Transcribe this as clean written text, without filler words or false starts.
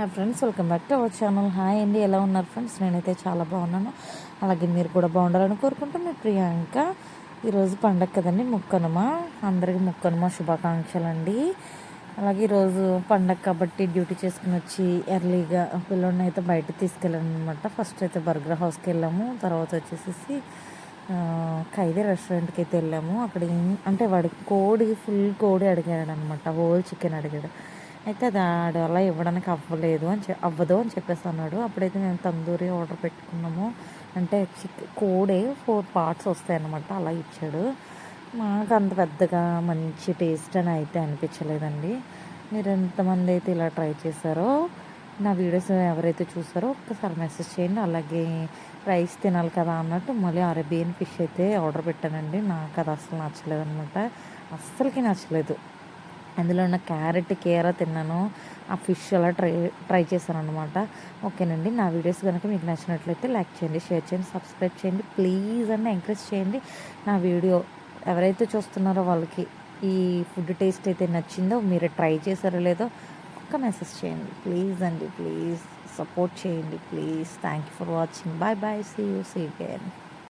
Hi friends, welcome back to our channel. Hi అండి, ఎలా ఉన్నారు ఫ్రెండ్స్? నేనైతే చాలా బాగున్నాను. అలాగే మీరు కూడా బాగుండాలని కోరుకుంటూ మీ ప్రియాంక. ఈరోజు పండగ కదండి, ముక్కనుమ. అందరికీ ముక్కనుమ శుభాకాంక్షలు అండి. అలాగే ఈరోజు పండగ కాబట్టి డ్యూటీ చేసుకుని వచ్చి ఎర్లీగా పిల్లోడిని అయితే బయట తీసుకెళ్ళాను అనమాట. ఫస్ట్ అయితే బర్గర్ హౌస్కి వెళ్ళాము, తర్వాత వచ్చేసి ఖైదీ రెస్టారెంట్కి అయితే వెళ్ళాము. అక్కడ అంటే వాడి ఫుల్ కోడి అడిగాడు అనమాట, హోల్ చికెన్ అడిగాడు. అయితే అది అలా ఇవ్వడానికి అవ్వదు అని చెప్పేసి అన్నాడు. అప్పుడైతే మేము తందూరి ఆర్డర్ పెట్టుకున్నాము. అంటే కోడే 4 పార్ట్స్ వస్తాయన్నమాట, అలా ఇచ్చాడు. మాకు అంత పెద్దగా మంచి టేస్ట్ అని అయితే అనిపించలేదండి. మీరు ఎంతమంది అయితే ఇలా ట్రై చేశారో, నా వీడియోస్ ఎవరైతే చూసారో ఒక్కసారి మెసేజ్ చేయండి. అలాగే రైస్ తినాలి కదా అన్నట్టు మళ్ళీ అరేబియన్ ఫిష్ అయితే ఆర్డర్ పెట్టానండి. నాకు అది అసలు నచ్చలేదు అనమాట, అస్సలకి నచ్చలేదు. అందులో ఉన్న క్యారెట్ కీరా తిన్నాను, ఆ ఫిష్ అలా ట్రై చేశాను అనమాట. ఓకేనండి, నా వీడియోస్ కనుక మీకు నచ్చినట్లయితే లైక్ చేయండి, షేర్ చేయండి, సబ్స్క్రైబ్ చేయండి ప్లీజ్ అండి. ఎంకరేజ్ చేయండి. నా వీడియో ఎవరైతే చూస్తున్నారో వాళ్ళకి ఈ ఫుడ్ టేస్ట్ అయితే నచ్చిందో, మీరు ట్రై చేశారో లేదో ఒక్క మెసేజ్ చేయండి ప్లీజ్ అండి. ప్లీజ్ సపోర్ట్ చేయండి please. Thank you for watching. Bye bye, see you again.